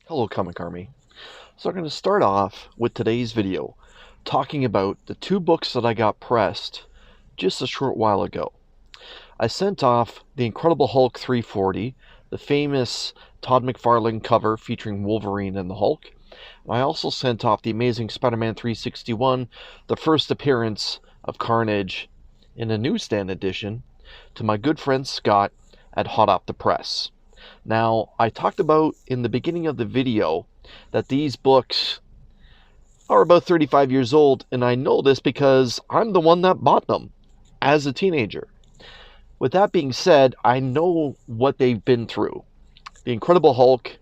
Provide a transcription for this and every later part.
Hello Comic Army. So I'm going to start off with today's video talking about the two books that I got pressed just a short while ago. I sent off The Incredible Hulk 340, the famous Todd McFarlane cover featuring Wolverine and the Hulk. And I also sent off The Amazing Spider-Man 361, the first appearance of Carnage in a newsstand edition, to my good friend Scott at Hot Off the Press. Now, I talked about in the beginning of the video that these books are about 35 years old, and I know this because I'm the one that bought them as a teenager. With that being said, I know what they've been through. The Incredible Hulk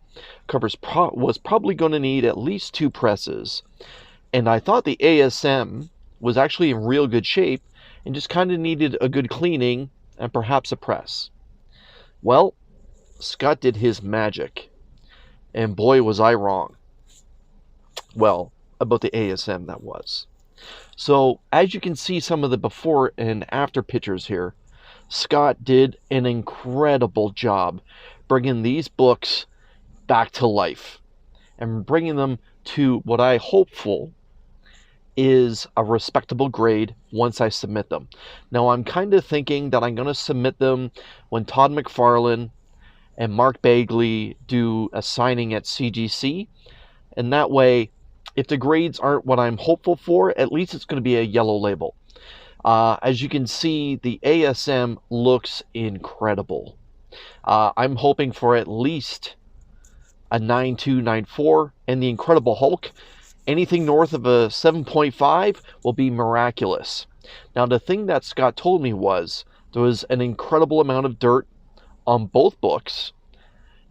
was probably going to need at least two presses, and I thought the ASM was actually in real good shape and just kind of needed a good cleaning and perhaps a press. Well, Scott did his magic, and boy was I wrong. Well, about the ASM that was. So, as you can see some of the before and after pictures here, Scott did an incredible job bringing these books back to life and bringing them to what I hopeful is a respectable grade once I submit them. Now, I'm kind of thinking that I'm going to submit them when Todd McFarlane and Mark Bagley do a signing at CGC, and that way, if the grades aren't what I'm hopeful for, at least it's going to be a yellow label. As you can see, the ASM looks incredible. I'm hoping for at least a 9.2, 9.4, and the Incredible Hulk, anything north of a 7.5 will be miraculous. Now, the thing that Scott told me was there was an incredible amount of dirt on both books,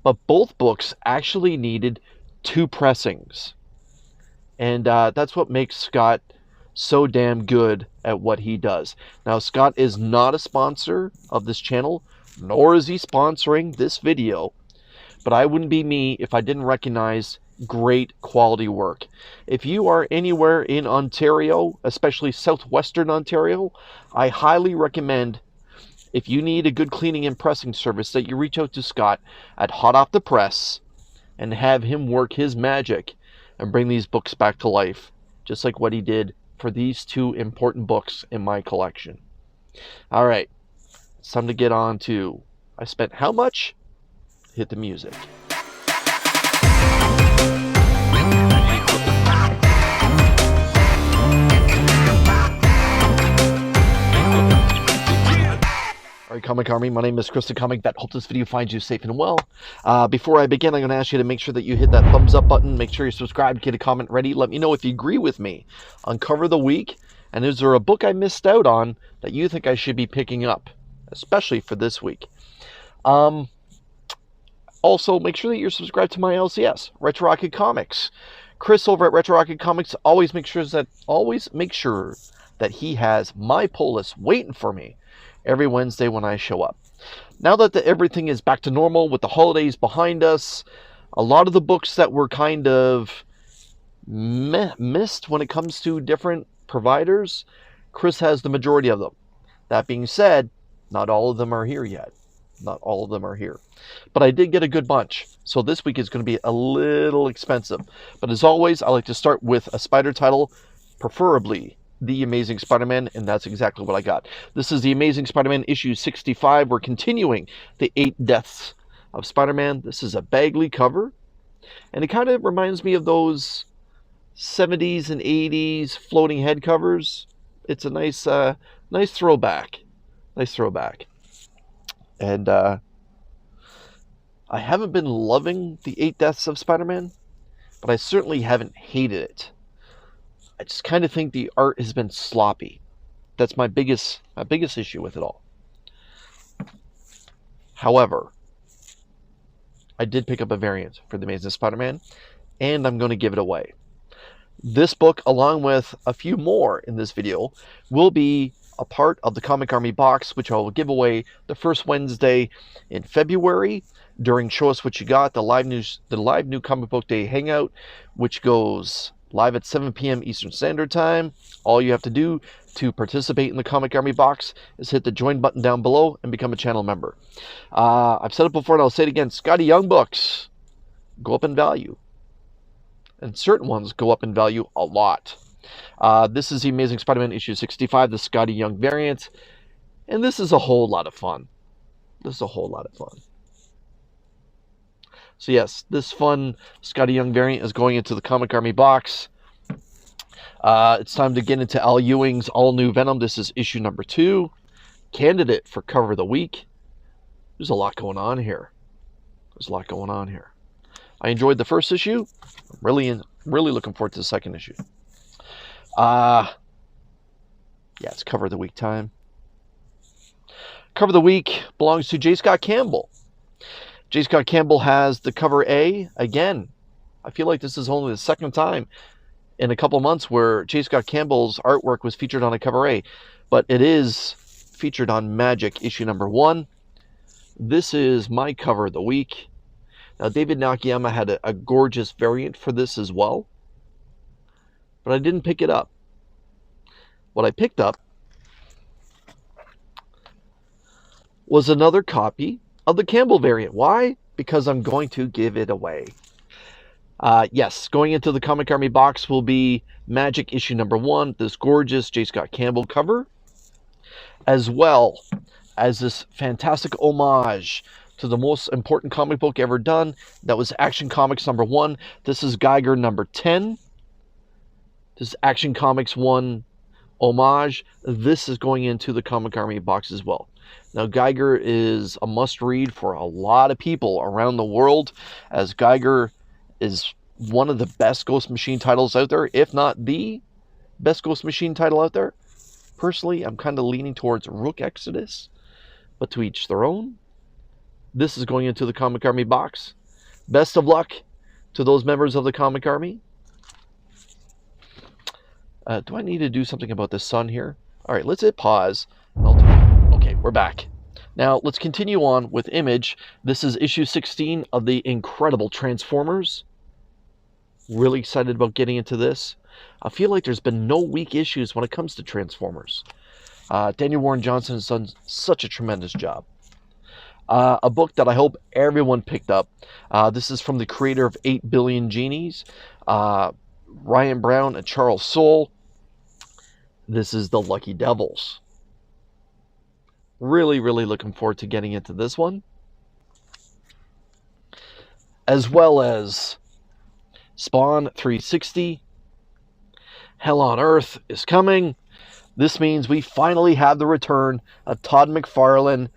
but both books actually needed two pressings. And that's what makes Scott so damn good at what he does. Now, Scott is not a sponsor of this channel, nor is he sponsoring this video, but I wouldn't be me if I didn't recognize great quality work. If you are anywhere in Ontario, especially southwestern Ontario, I highly recommend, if you need a good cleaning and pressing service, that you reach out to Scott at Hot Off the Press and have him work his magic and bring these books back to life, just like what he did for these two important books in my collection. All right, it's time to get on to I spent how much? Hit the music. Alright, Comic Army, my name is Chris the Comic Vet. Hope this video finds you safe and well. Before I begin, I'm going to ask you to make sure that you hit that thumbs up button. Make sure you're subscribed, get a comment ready. Let me know if you agree with me on Cover of the Week. And is there a book I missed out on that you think I should be picking up, especially for this week? Also, make sure that you're subscribed to my LCS, Retro Rocket Comics. Chris over at Retro Rocket Comics always make sure that he has my pull list waiting for me every Wednesday when I show up. Now that everything is back to normal with the holidays behind us, a lot of the books that were kind of missed when it comes to different providers, Chris has the majority of them. That being said, not all of them are here yet. Not all of them are here. But I did get a good bunch. So this week is going to be a little expensive. But as always, I like to start with a spider title, preferably The Amazing Spider-Man, and that's exactly what I got. This is The Amazing Spider-Man issue 65. We're continuing the 8 deaths of Spider-Man. This is a Bagley cover, and it kind of reminds me of those 70s and 80s floating head covers. It's a nice throwback. Nice throwback. And I haven't been loving the 8 deaths of Spider-Man, but I certainly haven't hated it. I just kind of think the art has been sloppy. That's my biggest issue with it all. However, I did pick up a variant for The Amazing Spider-Man, and I'm going to give it away. This book, along with a few more in this video, will be a part of the Comic Army box, which I will give away the first Wednesday in February during Show Us What You Got, the live new Comic Book Day Hangout, which goes live at 7 p.m. Eastern Standard Time. All you have to do to participate in the Comic Army box is hit the join button down below and become a channel member. I've said it before and I'll say it again. Scotty Young Books. go up in value. And certain ones go up in value a lot. This is the Amazing Spider-Man issue 65, the Scotty Young variant. And this is a whole lot of fun. This is a whole lot of fun. So yes, this fun Scotty Young variant is going into the Comic Army box. It's time to get into Al Ewing's all-new Venom. This is issue number 2. Candidate for cover of the week. There's a lot going on here. I enjoyed the first issue. I'm really looking forward to the second issue. Yeah, it's cover of the week time. Cover of the week belongs to J. Scott Campbell. J. Scott Campbell has the cover A again. I feel like this is only the second time in a couple months where J. Scott Campbell's artwork was featured on a cover A, but it is featured on Magic issue number 1. This is my cover of the week. Now, David Nakayama had a gorgeous variant for this as well, but I didn't pick it up. What I picked up was another copy of the Campbell variant. Why? Because I'm going to give it away. Yes, going into the Comic Army box will be Magic issue number 1, this gorgeous J. Scott Campbell cover, as well as this fantastic homage to the most important comic book ever done. That was Action Comics number 1. This is Geiger number 10. This is Action Comics 1 homage. This is going into the Comic Army box as well. Now, Geiger is a must-read for a lot of people around the world, as Geiger is one of the best Ghost Machine titles out there, if not the best Ghost Machine title out there. Personally, I'm kind of leaning towards Rook Exodus, but to each their own. This is going into the Comic Army box. Best of luck to those members of the Comic Army. Do I need to do something about the sun here? All right, let's hit pause. Okay, we're back. Now, let's continue on with Image. This is issue 16 of the Incredible Transformers. Really excited about getting into this. I feel like there's been no weak issues when it comes to Transformers. Daniel Warren Johnson has done such a tremendous job. A book that I hope everyone picked up. This is from the creator of 8 Billion Genies, Ryan Brown and Charles Soule. This is The Lucky Devils. Really looking forward to getting into this one. As well as Spawn 360. Hell on Earth is coming. This means we finally have the return of Todd McFarlane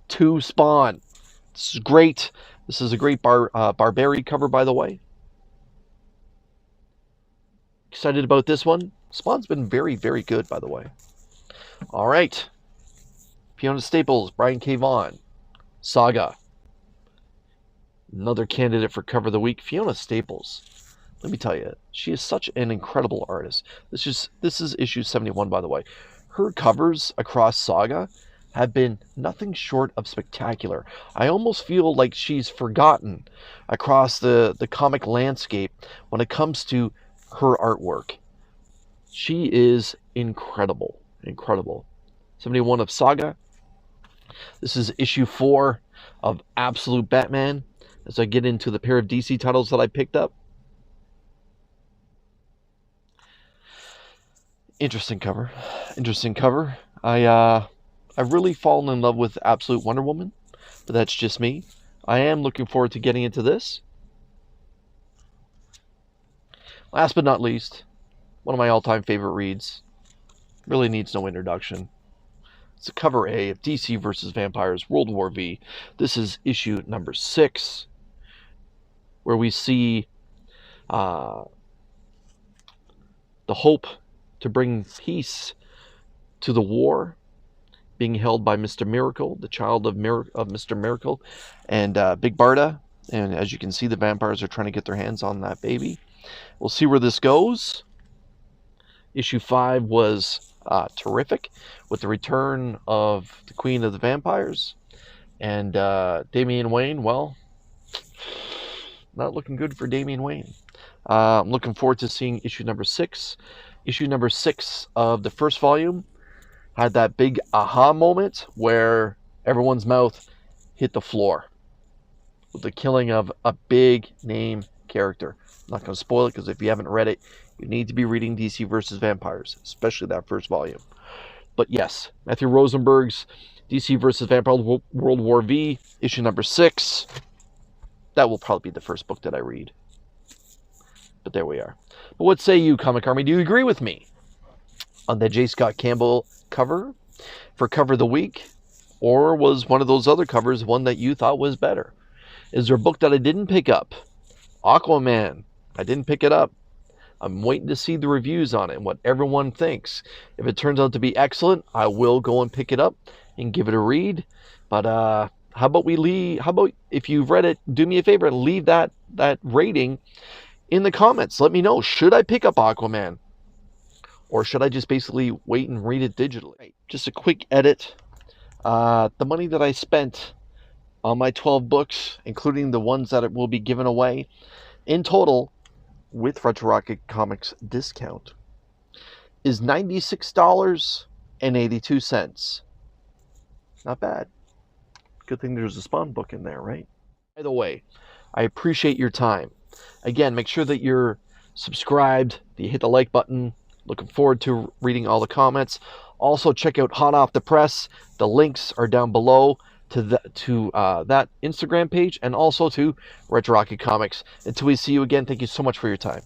to Spawn. This is great. This is a great Barbary cover, by the way. Excited about this one. Spawn's been very good, by the way. All right. Fiona Staples, Brian K. Vaughan, Saga. Another candidate for cover of the week, Fiona Staples. Let me tell you, she is such an incredible artist. This is issue 71, by the way. Her covers across Saga have been nothing short of spectacular. I almost feel like she's forgotten across the comic landscape when it comes to her artwork. She is incredible. 71 of Saga. This is issue 4 of Absolute Batman. As I get into the pair of DC titles that I picked up. Interesting cover. I've really fallen in love with Absolute Wonder Woman, but that's just me. I am looking forward to getting into this. Last but not least, one of my all-time favorite reads. Really needs no introduction. It's a cover A of DC vs. Vampires World War V. This is issue number 6, where we see the hope to bring peace to the war being held by Mr. Miracle, the child of Mr. Miracle, and Big Barda. And as you can see, the vampires are trying to get their hands on that baby. We'll see where this goes. Issue 5 was terrific, with the return of the Queen of the Vampires. And Damian Wayne, well, not looking good for Damian Wayne. I'm looking forward to seeing issue number 6. Issue number 6 of the first volume had that big aha moment where everyone's mouth hit the floor. It with the killing of a big name character. I'm not going to spoil it because if you haven't read it, you need to be reading DC versus Vampires, especially that first volume. But yes, Matthew Rosenberg's DC versus Vampire World War V, issue number 6. That will probably be the first book that I read. But there we are. But what say you, Comic Army? Do you agree with me on the J. Scott Campbell cover for cover of the week? Or was one of those other covers one that you thought was better? Is there a book that I didn't pick up? Aquaman. I didn't pick it up. I'm waiting to see the reviews on it and what everyone thinks. If it turns out to be excellent, I will go and pick it up and give it a read. But how about if you've read it, do me a favor and leave that rating in the comments. Let me know, should I pick up Aquaman? Or should I just basically wait and read it digitally? Just a quick edit. The money that I spent on my 12 books, including the ones that will be given away, in total, with Retro Rocket Comics discount, is $96.82. Not bad. Good thing there's a Spawn book in there, right? By the way, I appreciate your time. Again, make sure that you're subscribed, that you hit the like button. Looking forward to reading all the comments. Also, check out Hot Off the Press. The links are down below to that Instagram page and also to Retro Rocket Comics. Until we see you again, thank you so much for your time.